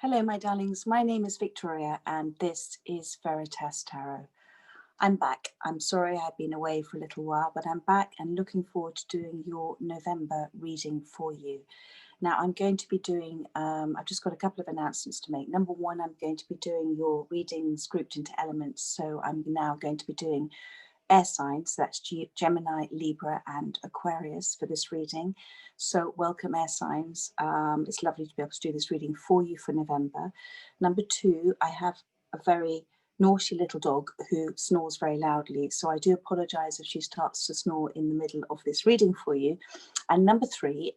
Hello, my darlings. My name is Victoria, and this is Veritas Tarot. I'm back. I'm sorry I've been away for a little while, but I'm back and looking forward to doing your November reading for you. Now, I'm going to be doing, I've just got a couple of announcements to make. Number one, I'm going to be doing your readings grouped into elements. So I'm now going to be doing air signs, that's Gemini, Libra and Aquarius for this reading. So welcome air signs. It's lovely to be able to do this reading for you for November. Number two, I have a very naughty little dog who snores very loudly, so I do apologize if she starts to snore in the middle of this reading for you. And number three,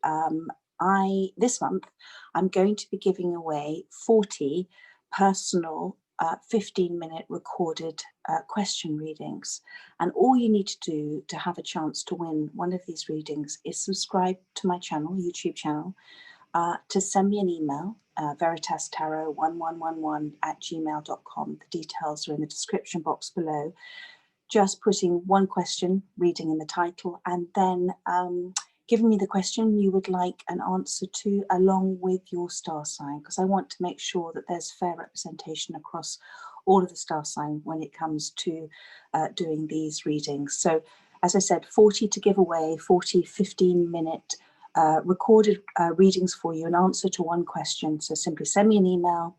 this month I'm going to be giving away 40 personal 15-minute recorded question readings, and all you need to do to have a chance to win one of these readings is subscribe to my channel, YouTube channel, to send me an email, veritastarot1111@gmail.com. The details are in the description box below. Just putting one question, reading in the title, and then giving me the question you would like an answer to along with your star sign, because I want to make sure that there's fair representation across all of the star sign when it comes to doing these readings. So as I said, 40 to give away, 40 15-minute recorded readings for you, an answer to one question. So simply send me an email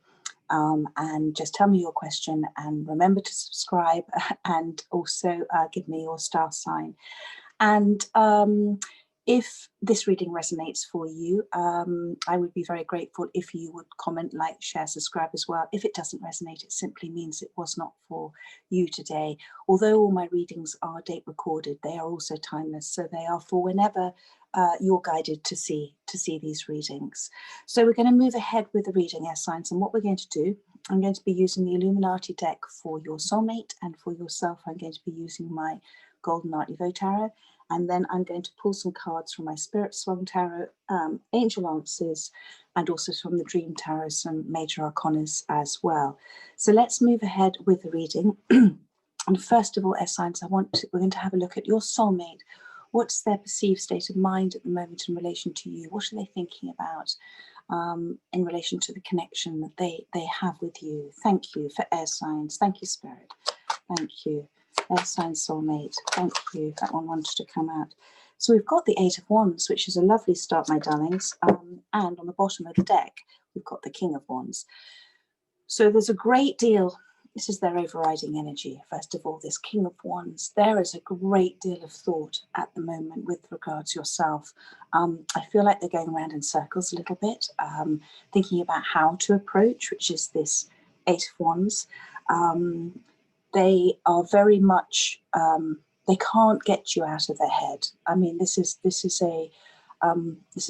and just tell me your question, and remember to subscribe and also give me your star sign. And if this reading resonates for you, I would be very grateful if you would comment, like, share, subscribe as well. If it doesn't resonate, it simply means it was not for you today. Although all my readings are date recorded, they are also timeless, so they are for whenever you're guided to see these readings. So we're going to move ahead with the reading, air signs, and what we're going to do, I'm going to be using the Illuminati deck for your soulmate, and for yourself I'm going to be using my Golden Art Nouveau Tarot, and then I'm going to pull some cards from my Spirit Song Tarot, Angel Answers, and also from the Dream Tarot, some Major Arcanas as well. So let's move ahead with the reading. And first of all, air signs, we're going to have a look at your soulmate. What's their perceived state of mind at the moment in relation to you? What are they thinking about in relation to the connection that they have with you? Thank you for air signs. Thank you, Spirit. Thank you. Air sign soulmate. Thank you. That one wanted to come out. So we've got the Eight of Wands, which is a lovely start, my darlings. And on the bottom of the deck, we've got the King of Wands. So there's a great deal. This is their overriding energy. First of all, this King of Wands, there is a great deal of thought at the moment with regards to yourself. I feel like they're going around in circles a little bit, thinking about how to approach, which is this Eight of Wands. They are very much, they can't get you out of their head. I mean, this is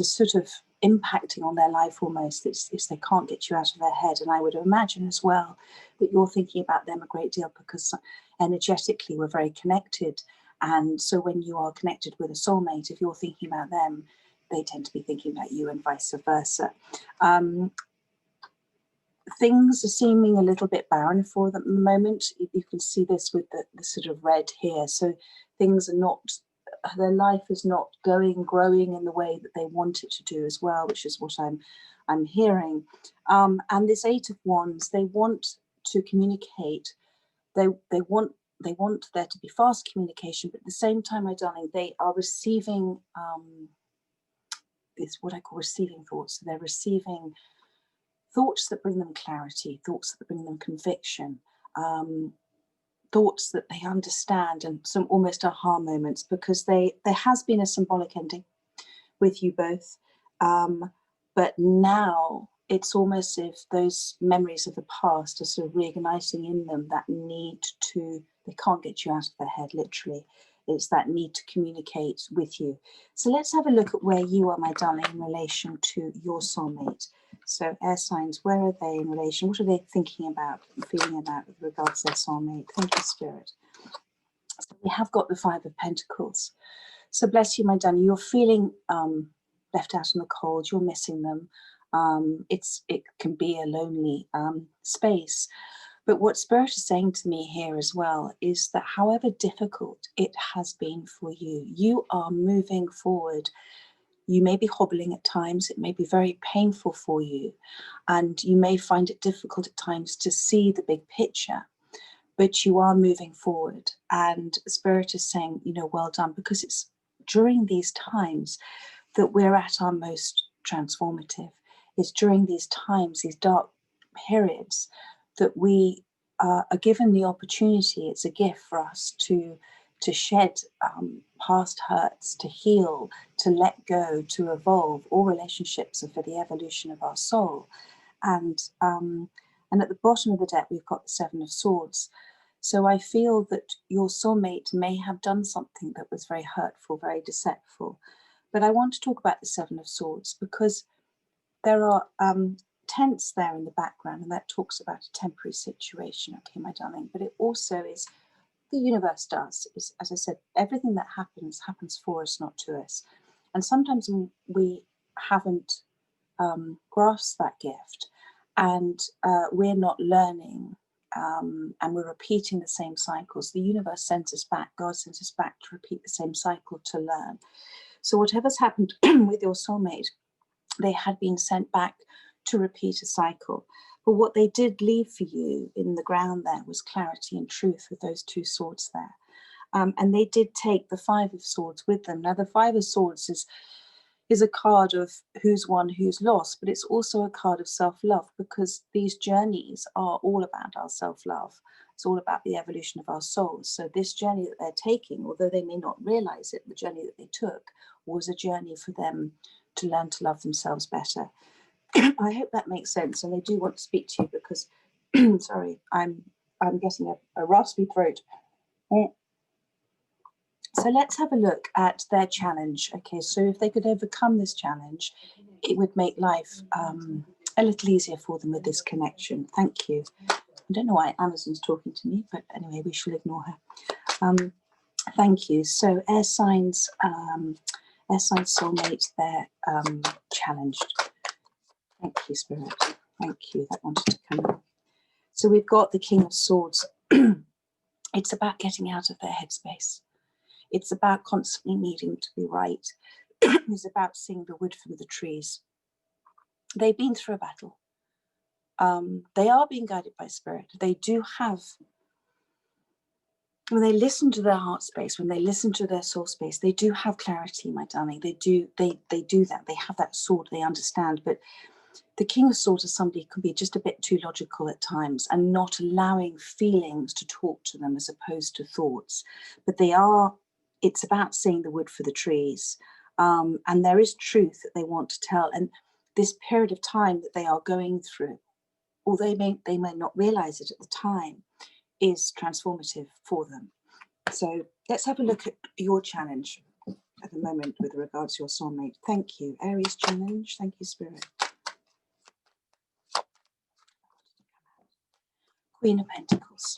sort of impacting on their life almost. It's they can't get you out of their head. And I would imagine as well that you're thinking about them a great deal, because energetically we're very connected. And so when you are connected with a soulmate, if you're thinking about them, they tend to be thinking about you, and vice versa. Things are seeming a little bit barren for them at the moment. You can see this with the sort of red here. So things are not, their life is not growing in the way that they want it to do as well, which is what I'm hearing. And this Eight of Wands, they want to communicate. They want there to be fast communication, but at the same time, my darling, they are receiving this, what I call receiving thoughts. So they're receiving thoughts that bring them clarity, thoughts that bring them conviction, thoughts that they understand, and some almost aha moments, because there has been a symbolic ending with you both. But now it's almost as if those memories of the past are sort of reigniting in them that need to, they can't get you out of their head, literally. It's that need to communicate with you. So let's have a look at where you are, my darling, in relation to your soulmate. So air signs, where are they in relation? What are they thinking about and feeling about with regards to their soulmate? Thank you, Spirit. So we have got the Five of Pentacles. So bless you, my darling. You're feeling left out in the cold. You're missing them. It can be a lonely space. But what Spirit is saying to me here as well is that however difficult it has been for you, you are moving forward You may be hobbling at times, it may be very painful for you, and you may find it difficult at times to see the big picture, but you are moving forward. And Spirit is saying, you know, well done, because it's during these times that we're at our most transformative. It's during these times, these dark periods, that we are given the opportunity. It's a gift for us to shed past hurts, to heal, to let go, to evolve. All relationships are for the evolution of our soul. And at the bottom of the deck, we've got the Seven of Swords. So I feel that your soulmate may have done something that was very hurtful, very deceitful. But I want to talk about the Seven of Swords because there are tents there in the background, and that talks about a temporary situation, okay, my darling. But it also is, the universe does, is, as I said, everything that happens for us, not to us. And sometimes we haven't grasped that gift, and we're not learning, and we're repeating the same cycles. The universe sends us back, God sends us back to repeat the same cycle, to learn. So whatever's happened with your soulmate, they had been sent back to repeat a cycle. But what they did leave for you in the ground there was clarity and truth, with those two swords there. And they did take the Five of Swords with them. Now, the Five of Swords is a card of who's won, who's lost, but it's also a card of self-love, because these journeys are all about our self-love. It's all about the evolution of our souls. So this journey that they're taking, although they may not realize it, the journey that they took was a journey for them to learn to love themselves better. I hope that makes sense. And they do want to speak to you because, sorry, I'm getting a raspy throat. So let's have a look at their challenge. Okay, so if they could overcome this challenge, it would make life a little easier for them with this connection. Thank you. I don't know why Amazon's talking to me, but anyway, we shall ignore her. Thank you. So air signs soulmate, they're challenged. Thank you, Spirit. Thank you. That wanted to come up. So we've got the King of Swords. It's about getting out of their headspace. It's about constantly needing to be right. It's about seeing the wood from the trees. They've been through a battle. They are being guided by Spirit. They do have, when they listen to their heart space, when they listen to their soul space, they do have clarity, my darling. They do that. They have that sword. They understand. But the King of Swords is somebody who can be just a bit too logical at times and not allowing feelings to talk to them as opposed to thoughts. But it's about seeing the wood for the trees. And there is truth that they want to tell. And this period of time that they are going through, although they may not realize it at the time, is transformative for them. So let's have a look at your challenge at the moment with regards to your soulmate. Thank you. Aries challenge. Thank you, Spirit. Queen of Pentacles.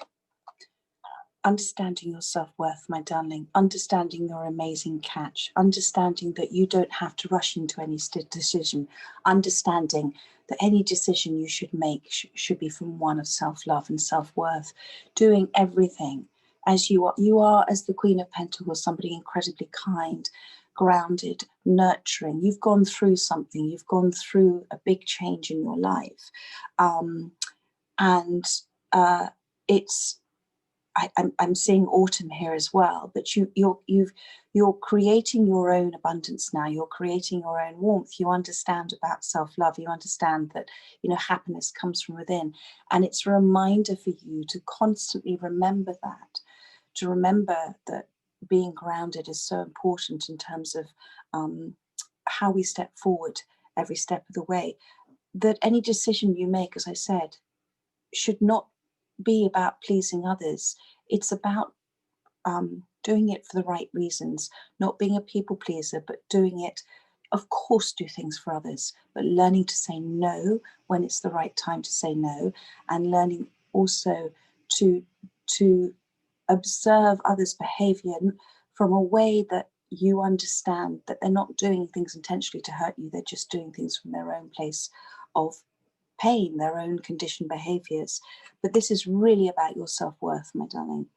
Understanding your self-worth, my darling. Understanding your amazing catch. Understanding that you don't have to rush into any decision. Understanding that any decision you should make should be from one of self-love and self-worth. Doing everything as you are. You are, as the Queen of Pentacles, somebody incredibly kind, grounded, nurturing. You've gone through something. You've gone through a big change in your life. I'm seeing autumn here as well, but you're creating your own abundance now. You're creating your own warmth. You understand about self-love. You understand that, happiness comes from within. And it's a reminder for you to constantly remember that, to remember that being grounded is so important in terms of how we step forward every step of the way. That any decision you make, as I said, should not be about pleasing others. It's about doing it for the right reasons, not being a people pleaser, but doing it, of course, do things for others, but learning to say no when it's the right time to say no, and learning also to observe others' behavior from a way that you understand that they're not doing things intentionally to hurt you. They're just doing things from their own place of pain, their own conditioned behaviors. But this is really about your self-worth, my darling.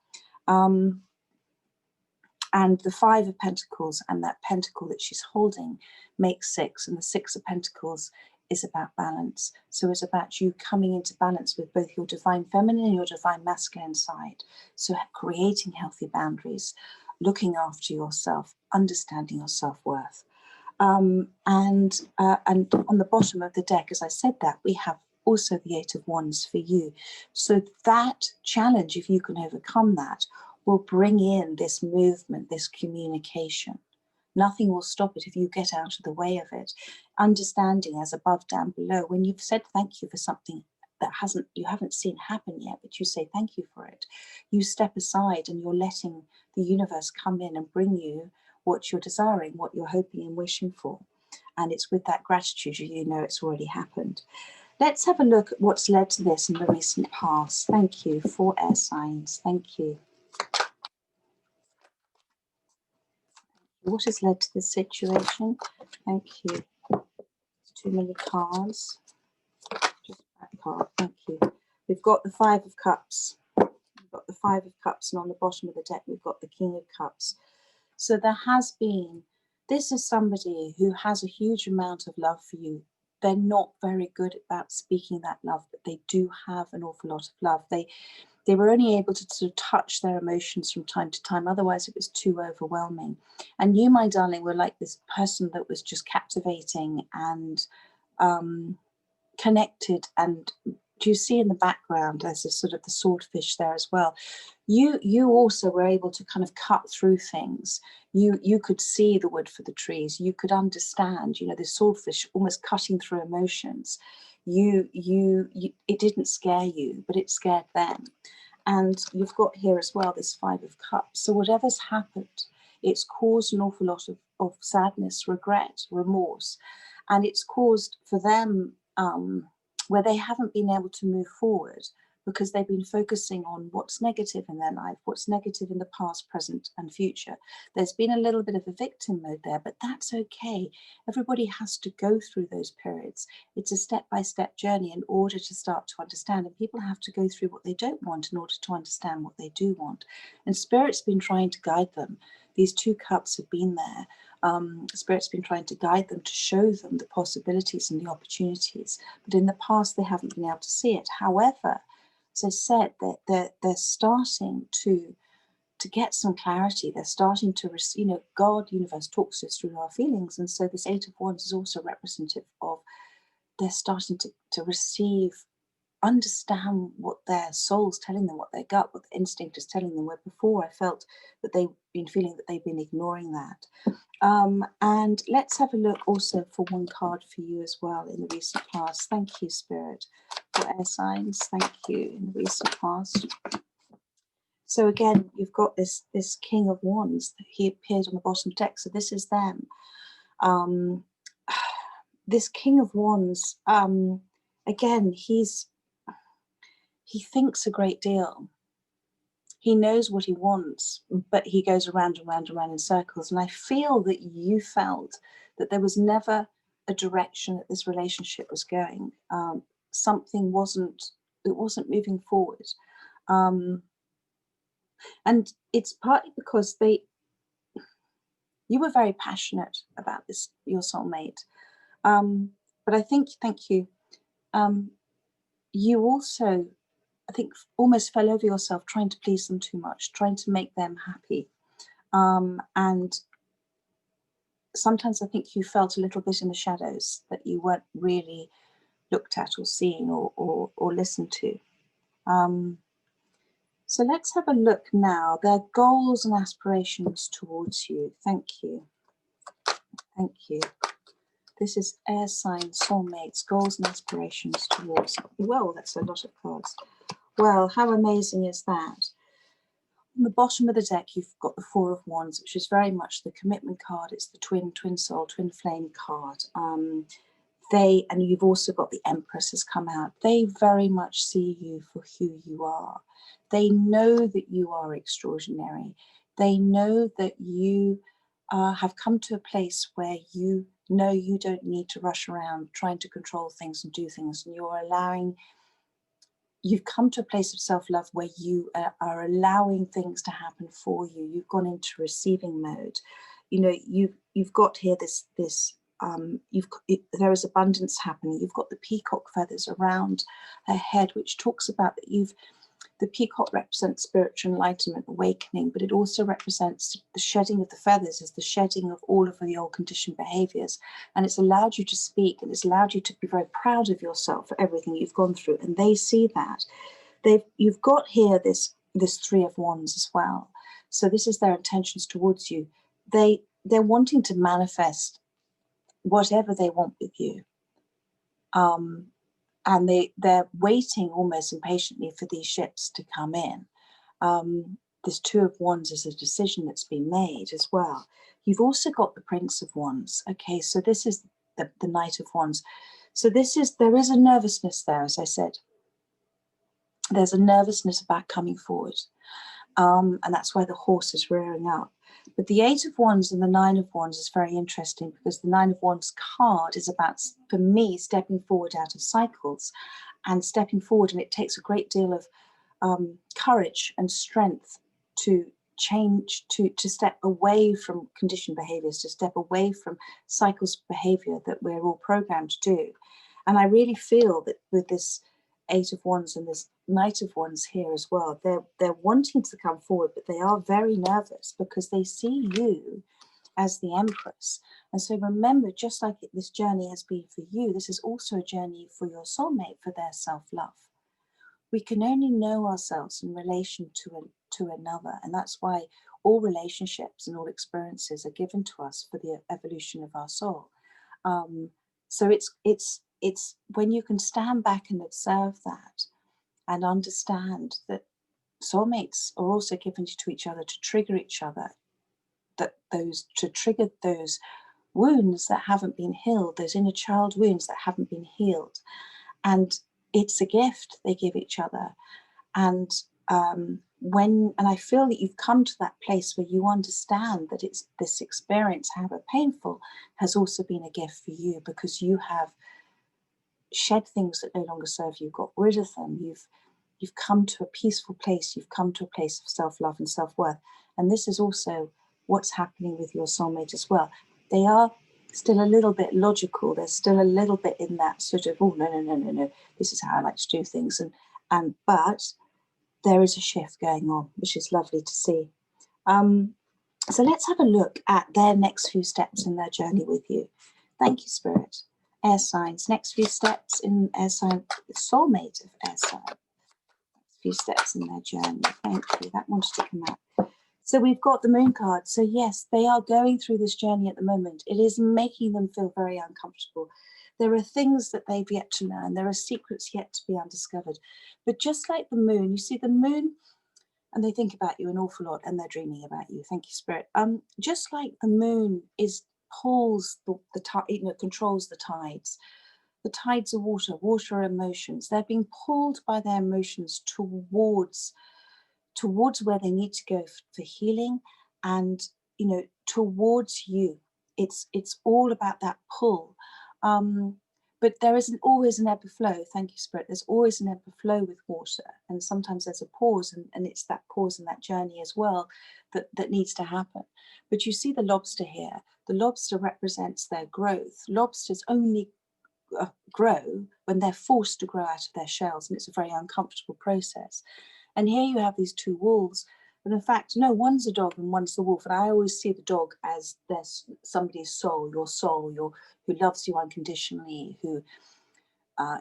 And the 5 of Pentacles and that pentacle that she's holding makes 6, and the 6 of Pentacles is about balance. So it's about you coming into balance with both your divine feminine and your divine masculine side. So creating healthy boundaries, looking after yourself, understanding your self-worth. And on the bottom of the deck, as I said that, we have also the 8 of Wands for you. So that challenge, if you can overcome that, will bring in this movement, this communication. Nothing will stop it if you get out of the way of it. Understanding as above, down below. When you've said thank you for something that you haven't seen happen yet, but you say thank you for it, you step aside and you're letting the universe come in and bring you what you're desiring, what you're hoping and wishing for. And it's with that gratitude you know it's already happened. Let's have a look at what's led to this in the recent past. Thank you for air signs. Thank you. What has led to this situation? Thank you. Too many cards. Just that card. Thank you. We've got the 5 of Cups. We've got the 5 of Cups, and on the bottom of the deck, we've got the King of Cups. So there has been, this is somebody who has a huge amount of love for you. They're not very good about speaking that love, but they do have an awful lot of love. They were only able to sort of touch their emotions from time to time. Otherwise, it was too overwhelming. And you, my darling, were like this person that was just captivating and connected. And do you see in the background, there's this sort of the swordfish there as well. You also were able to kind of cut through things. You could see the wood for the trees. You could understand, you know, the swordfish almost cutting through emotions. It didn't scare you, but it scared them. And you've got here as well this 5 of Cups. So whatever's happened, it's caused an awful lot of sadness, regret, remorse. And it's caused for them where they haven't been able to move forward because they've been focusing on what's negative in their life, what's negative in the past, present, and future. There's been a little bit of a victim mode there, but that's okay. Everybody has to go through those periods. It's a step-by-step journey in order to start to understand, and people have to go through what they don't want in order to understand what they do want. And Spirit's been trying to guide them. These 2 cups have been there. Spirit's been trying to guide them, to show them the possibilities and the opportunities, but in the past they haven't been able to see it. However, as I said, they're starting to get some clarity. They're starting to, you know, God, universe talks to us through our feelings, and so this 8 of Wands is also representative of they're starting to receive, understand what their soul's telling them, what their gut, what the instinct is telling them, where before I felt that they've been feeling that they've been ignoring that. And let's have a look also for one card for you as well in the recent past. Thank you, Spirit, for air signs. Thank you in the recent past. So again, you've got this King of Wands. He appeared on the bottom deck, so this is them. This King of Wands, again, he thinks a great deal. He knows what he wants, but he goes around and round and round in circles. And I feel that you felt that there was never a direction that this relationship was going. Something wasn't moving forward. And it's partly because you were very passionate about this, your soulmate. But I think, thank you, you also, I think, almost fell over yourself trying to please them too much, trying to make them happy. And sometimes I think you felt a little bit in the shadows, that you weren't really looked at or seen or listened to. So let's have a look now. Their goals and aspirations towards you. Thank you. Thank you. This is air sign soulmates, goals and aspirations towards. Well, that's a lot of cards. Well, how amazing is that? On the bottom of the deck, you've got the 4 of Wands, which is very much the commitment card. It's the twin soul, twin flame card. And you've also got the Empress has come out. They very much see you for who you are. They know that you are extraordinary. They know that you have come to a place where you know you don't need to rush around trying to control things and do things, and you're allowing you've come to a place of self-love where you are allowing things to happen for you. You've gone into receiving mode. You know, you've got here there is abundance happening. You've got the peacock feathers around her head, which talks about that the peacock represents spiritual enlightenment, awakening, but it also represents the shedding of the feathers as the shedding of all of the old conditioned behaviors. And it's allowed you to speak, and it's allowed you to be very proud of yourself for everything you've gone through. And they see that. You've got here this Three of Wands as well. So this is their intentions towards you. They're wanting to manifest whatever they want with you. And they're waiting almost impatiently for these ships to come in. This Two of Wands is a decision that's been made as well. You've also got the Prince of Wands. Okay, so this is the Knight of Wands. So there is a nervousness there, as I said. There's a nervousness about coming forward. And that's why the horse is rearing up. But the Eight of Wands and the Nine of Wands is very interesting, because the Nine of Wands card is about, for me, stepping forward out of cycles and stepping forward. And it takes a great deal of courage and strength to change, to step away from conditioned behaviors, to step away from cycles of behavior that we're all programmed to do. And I really feel that with this Eight of Wands and this Knight of Wands here as well, they're wanting to come forward, but they are very nervous because they see you as the Empress. And so remember, just like this journey has been for you, this is also a journey for your soulmate, for their self-love. We can only know ourselves in relation to another, and that's why all relationships and all experiences are given to us for the evolution of our soul. So it's when you can stand back and observe that and understand that soulmates are also given to each other to trigger each other, to trigger those wounds that haven't been healed, those inner child wounds that haven't been healed. And it's a gift they give each other. And I feel that you've come to that place where you understand that it's this experience, however painful, has also been a gift for you, because you have shed things that no longer serve you, got rid of them. You've come to a peaceful place. You've come to a place of self-love and self-worth. And this is also what's happening with your soulmate as well. They are still a little bit logical. They're still a little bit in that sort of, oh, no, this is how I like to do things. But there is a shift going on, which is lovely to see. So let's have a look at their next few steps in their journey with you. Thank you, Spirit. Air signs, next few steps in air sign, soulmate of air sign. Next few steps in their journey. Thank you. That wanted to come out. So we've got the Moon card. So yes, they are going through this journey at the moment. It is making them feel very uncomfortable. There are things that they've yet to learn. There are secrets yet to be undiscovered. But just like the Moon, you see the Moon, and they think about you an awful lot, and they're dreaming about you. Thank you, Spirit. Just like the Moon pulls the tide, controls the tides. The tides are water. Water are emotions. They're being pulled by their emotions towards where they need to go for healing, and towards you. It's all about that pull. But there isn't always an ebb and flow. Thank you, Spirit. There's always an ebb and flow with water, and sometimes there's a pause, and it's that pause in that journey as well that needs to happen. But you see the lobster here. The lobster represents their growth. Lobsters only grow when they're forced to grow out of their shells, and it's a very uncomfortable process. And here you have these two wolves, but in fact, no, one's a dog and one's the wolf. And I always see the dog as somebody's soul, who loves you unconditionally, who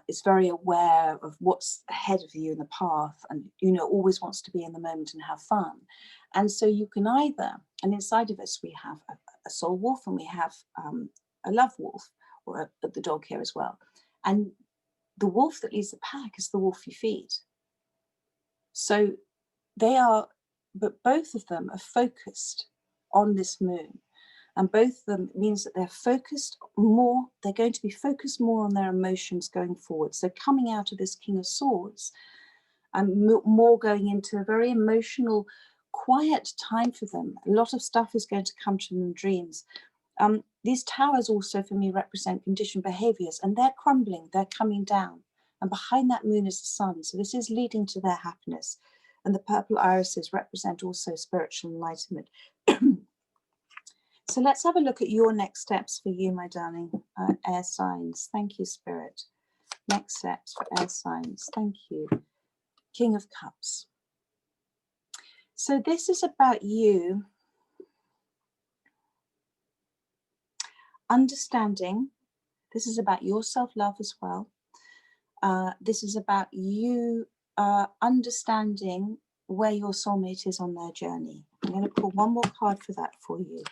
is very aware of what's ahead of you in the path, and always wants to be in the moment and have fun. And so you can either, and inside of us we have a soul wolf, and we have a love wolf, or the dog here as well. And the wolf that leads the pack is the wolf you feed. So but both of them are focused on this moon, and both of them means that they're focused more, they're going to be focused more on their emotions going forward. So coming out of this King of Swords and more going into a very emotional, quiet time for them. A lot of stuff is going to come to them in dreams. These towers also for me represent conditioned behaviors, and they're crumbling, they're coming down. and behind that moon is the sun. So this is leading to their happiness. And the purple irises represent also spiritual enlightenment. So let's have a look at your next steps for you, my darling, air signs. Thank you, Spirit. Next steps for air signs. Thank you. King of Cups. So this is about you understanding. This is about your self-love as well. This is about you understanding where your soulmate is on their journey. I'm going to pull one more card for that for you.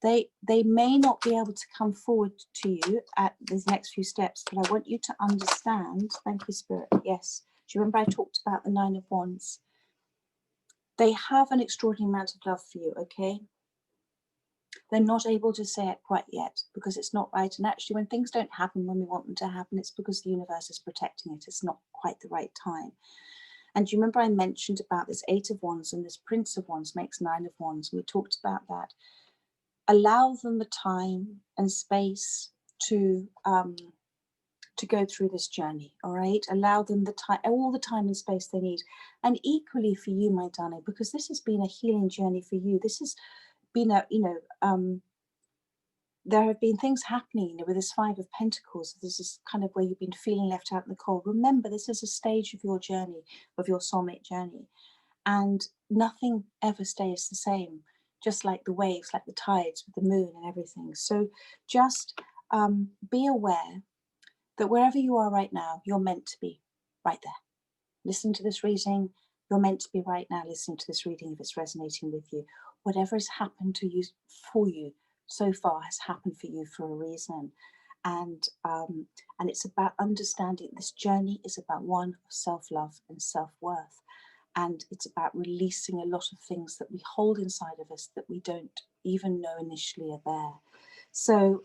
They may not be able to come forward to you at these next few steps, but I want you to understand. Thank you, Spirit. Yes. Do you remember I talked about the 9 of Wands? They have an extraordinary amount of love for you, okay? They're not able to say it quite yet because it's not right. And actually, when things don't happen when we want them to happen, it's because the universe is protecting it. It's not quite the right time. And do you remember I mentioned about this 8 of Wands and this Prince of Wands makes 9 of Wands? We talked about that. Allow them the time and space to go through this journey, all right? Allow them the time, all the time and space they need. And equally for you, my darling, because this has been a healing journey for you. This has been a, there have been things happening with this 5 of Pentacles. This is kind of where you've been feeling left out in the cold. Remember, this is a stage of your journey, of your soulmate journey. And nothing ever stays the same, just like the waves, like the tides with the moon and everything. So just be aware that wherever you are right now, you're meant to be right there. Listen to this reading. You're meant to be right now listening to this reading if it's resonating with you. Whatever has happened to you, for you so far, has happened for you for a reason. And it's about understanding this journey is about one of self-love and self-worth. And it's about releasing a lot of things that we hold inside of us that we don't even know initially are there. So,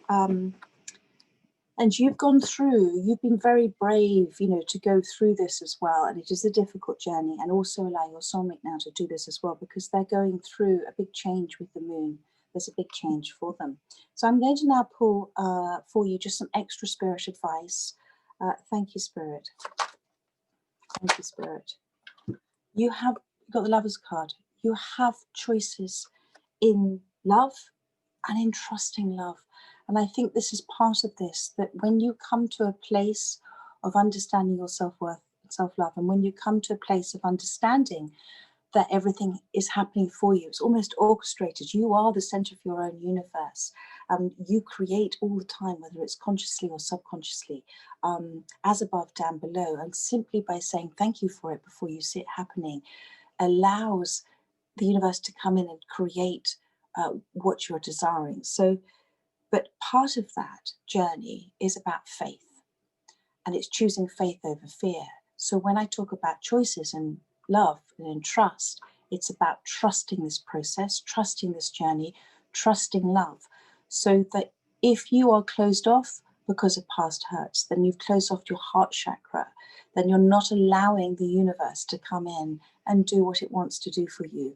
and you've gone through, you've been very brave, to go through this as well. And it is a difficult journey. And also allow your soulmate now to do this as well, because they're going through a big change with the moon. There's a big change for them. So I'm going to now pull for you just some extra spirit advice. Thank you, Spirit. Thank you, Spirit. You've got the Lover's card. You have choices in love and in trusting love. And I think this is part of this, that when you come to a place of understanding your self-worth and self-love, and when you come to a place of understanding that everything is happening for you, it's almost orchestrated. You are the center of your own universe. You create all the time, whether it's consciously or subconsciously, as above, down below. And simply by saying thank you for it before you see it happening allows the universe to come in and create what you're desiring. So, but part of that journey is about faith, and it's choosing faith over fear. So when I talk about choices and love and in trust, it's about trusting this process, trusting this journey, trusting love. So that if you are closed off because of past hurts, then you've closed off your heart chakra, then you're not allowing the universe to come in and do what it wants to do for you.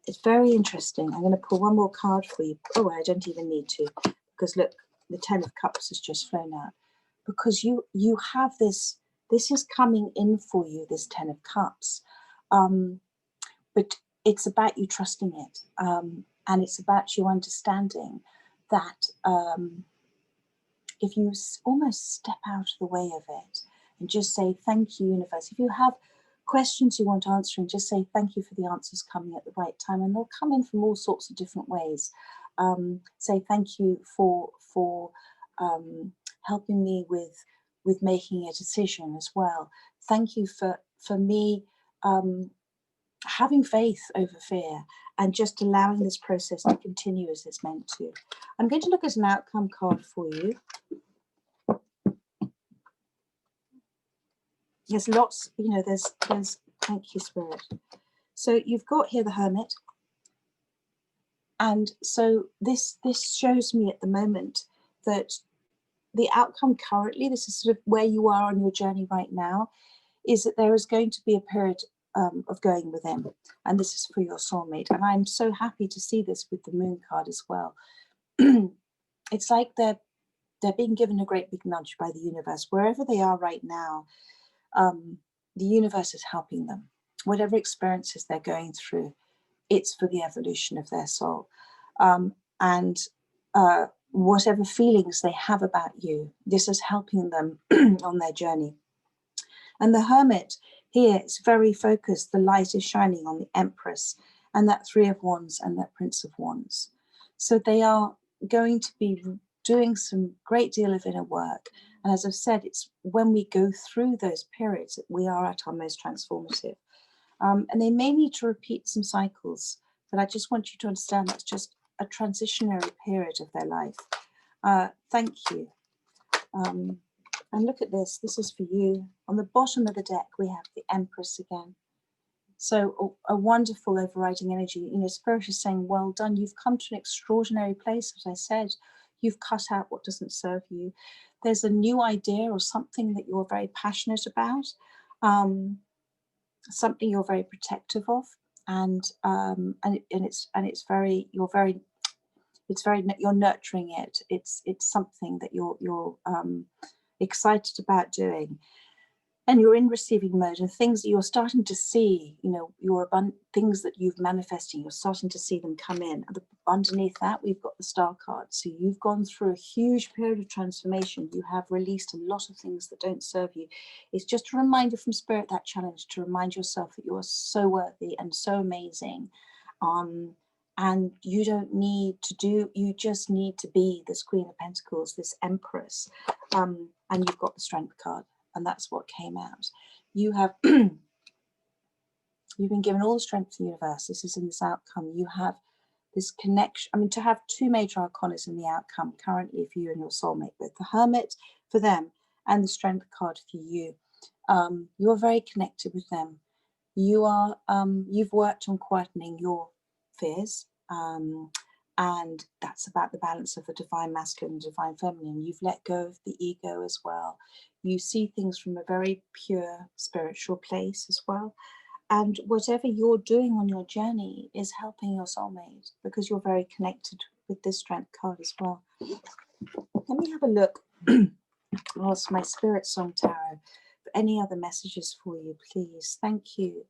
It's very interesting. I'm going to pull one more card for you. Oh, I don't even need to, because look, the 10 of Cups has just flown out. Because you have this is coming in for you, this 10 of Cups. But it's about you trusting it. And it's about you understanding that if you almost step out of the way of it and just say, thank you, universe. If you have questions you want answering, just say thank you for the answers coming at the right time, and they'll come in from all sorts of different ways. Say thank you for helping me with making a decision as well. Thank you for me having faith over fear and just allowing this process to continue as it's meant to. I'm going to look at an outcome card for you. There's lots, there's thank you, Spirit. So you've got here the Hermit. And so this shows me at the moment that the outcome currently, this is sort of where you are on your journey right now, is that there is going to be a period of going within. And this is for your soulmate. And I'm so happy to see this with the Moon card as well. It's like they're they're being given a great big nudge by the universe. Wherever they are right now, the universe is helping them. Whatever experiences they're going through, it's for the evolution of their soul. And whatever feelings they have about you, this is helping them on their journey. And the Hermit here is very focused. The light is shining on the Empress and that Three of Wands and that Prince of Wands. So they are going to be doing some great deal of inner work. And as I've said, it's when we go through those periods that we are at our most transformative. And they may need to repeat some cycles, but I just want you to understand that's just a transitionary period of their life. Thank you. And look at this. This is for you. On the bottom of the deck, we have the Empress again. So a wonderful overriding energy. You know, Spirit is saying, well done. You've come to an extraordinary place, as I said. You've cut out what doesn't serve you. There's a new idea or something that you're very passionate about, something you're very protective of, and it's very, you're nurturing it. It's something that you're excited about doing, and you're in receiving mode, and things that you're starting to see, you know, your things that you've manifesting, you're starting to see them come in. And underneath that, we've got the Star card. So you've gone through a huge period of transformation. You have released a lot of things that don't serve you. It's just a reminder from Spirit, that challenge to remind yourself that you are so worthy and so amazing. And you don't need to do, you just need to be this Queen of Pentacles, this Empress. And you've got the Strength card. And that's what came out. You have, you've been given all the strength of the universe. This is in this outcome. You have this connection. I mean, to have two major arcanas in the outcome currently for you and your soulmate, both the Hermit for them and the Strength card for you. You're very connected with them. You are, you've worked on quietening your fears. And that's about the balance of the divine masculine and divine feminine. You've let go of the ego as well. You see things from a very pure spiritual place as well. And whatever you're doing on your journey is helping your soulmate, because you're very connected with this Strength card as well. Let me have a look. Ask my Spirit Song Tarot for any other messages for you, please. Thank you.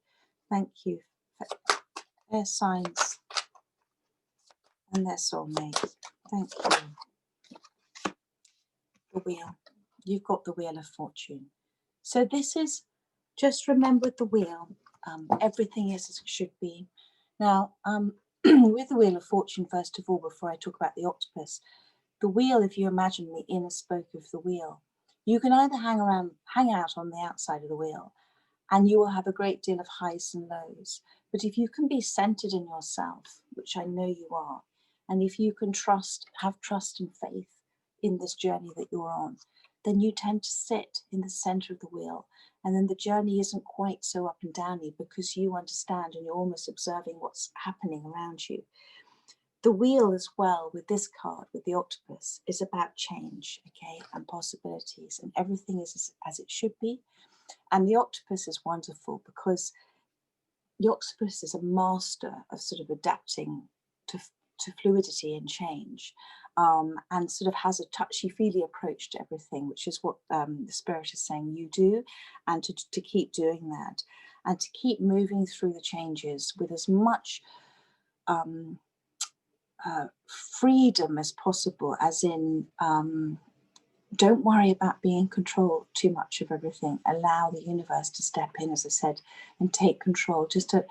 Thank you. Air signs and their soulmate. Thank you. The Wheel. You've got the Wheel of Fortune. So this is, just remember the wheel. Everything is as it should be. Now, with the Wheel of Fortune, first of all, before I talk about the octopus, the wheel, if you imagine the inner spoke of the wheel, you can either hang out on the outside of the wheel, and you will have a great deal of highs and lows. But if you can be centered in yourself, which I know you are, and if you can have trust and faith in this journey that you're on, then you tend to sit in the center of the wheel. And then the journey isn't quite so up and downy, because you understand and you're almost observing what's happening around you. The wheel as well, with this card, with the octopus, is about change, okay, and possibilities, and everything is as it should be. And the octopus is wonderful because the octopus is a master of sort of adapting to fluidity and change, and sort of has a touchy-feely approach to everything, which is what the Spirit is saying you do, and to keep doing that, and to keep moving through the changes with as much freedom as possible, as in don't worry about being in control too much of everything. Allow the universe to step in, as I said, and take control, just to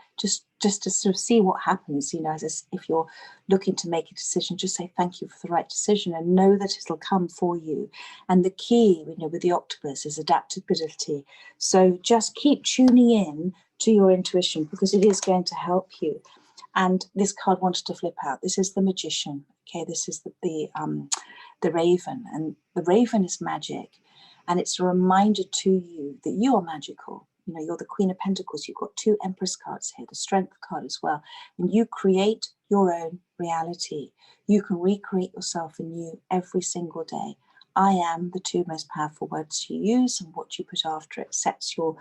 sort of see what happens. You know, if you're looking to make a decision, just say thank you for the right decision and know that it'll come for you. And the key, you know, with the octopus is adaptability. So just keep tuning in to your intuition, because it is going to help you. And this card wanted to flip out. This is the Magician. Okay, this is the Raven, and the Raven is magic, and it's a reminder to you that you are magical. You know, you're the Queen of Pentacles. You've got two Empress cards here, the Strength card as well, and you create your own reality. You can recreate yourself anew every single day. I am the two most powerful words you use, and what you put after it sets your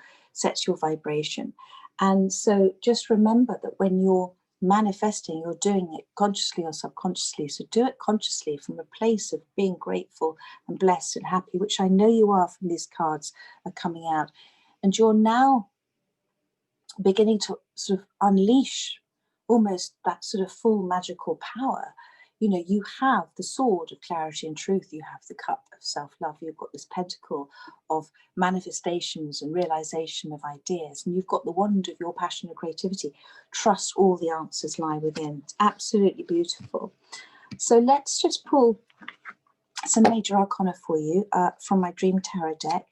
vibration. And so just remember that when you're manifesting, you're doing it consciously or subconsciously. So do it consciously from a place of being grateful and blessed and happy, which I know you are from these cards are coming out. And you're now beginning to sort of unleash almost that sort of full magical power. You know, you have the sword of clarity and truth, you have the cup of self-love, you've got this pentacle of manifestations and realization of ideas, and you've got the wand of your passion and creativity. Trust all the answers lie within. It's absolutely beautiful. So let's just pull some major arcana for you from my Dream Tarot deck,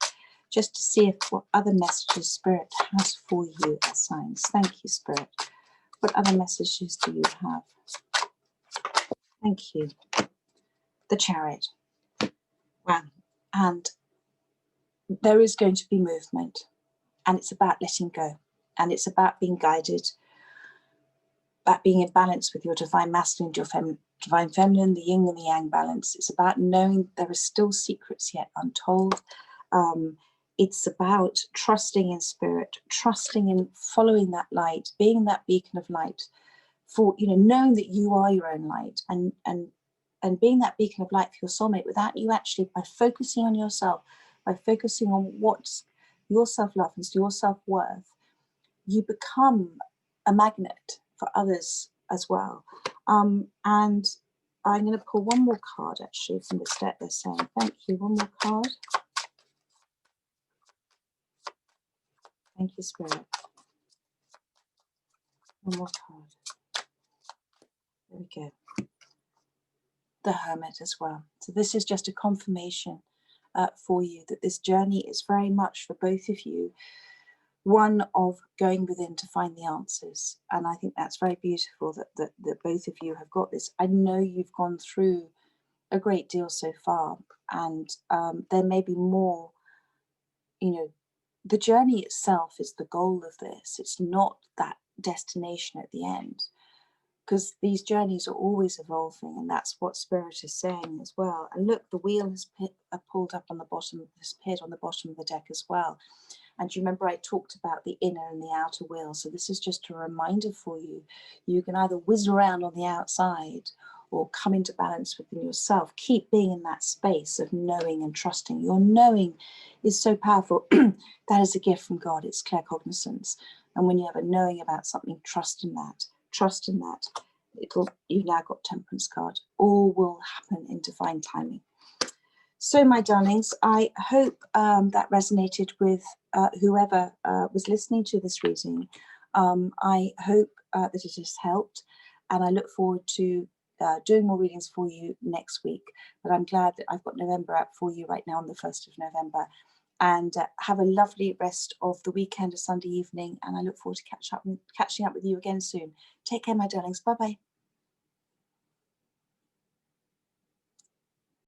just to see what other messages Spirit has for you as signs. Thank you, Spirit. What other messages do you have? Thank you. The Chariot. Wow. And there is going to be movement, and it's about letting go, and it's about being guided, about being in balance with your divine masculine, your divine feminine, the yin and the yang balance. It's about knowing there are still secrets yet untold. It's about trusting in Spirit, trusting in following that light, being that beacon of light, for, you know, knowing that you are your own light, and being that beacon of light for your soulmate, without you actually, by focusing on yourself, by focusing on what's your self-love and your self-worth, you become a magnet for others as well. And I'm going to pull one more card actually from this deck. They're saying, thank you, one more card. Thank you, Spirit. One more card. There we go. The Hermit as well. So this is just a confirmation for you that this journey is very much for both of you one of going within to find the answers. And I think that's very beautiful that both of you have got this. I know you've gone through a great deal so far, and there may be more. You know, the journey itself is the goal of this. It's not that destination at the end, because these journeys are always evolving, and that's what Spirit is saying as well. And look, the wheel has pulled up on the bottom, has appeared on the bottom of the deck as well. And you remember I talked about the inner and the outer wheel. So this is just a reminder for you. You can either whiz around on the outside or come into balance within yourself. Keep being in that space of knowing and trusting. Your knowing is so powerful. That is a gift from God. It's claircognizance. And when you have a knowing about something, trust in that. Trust in that. You've now got Temperance card. All will happen in divine timing. So, my darlings, I hope that resonated with whoever was listening to this reading. I hope that it has helped, and I look forward to doing more readings for you next week. But I'm glad that I've got November out for you right now on the 1st of November. And have a lovely rest of the weekend, a Sunday evening, and I look forward to catching up with you again soon. Take care, my darlings. Bye-bye.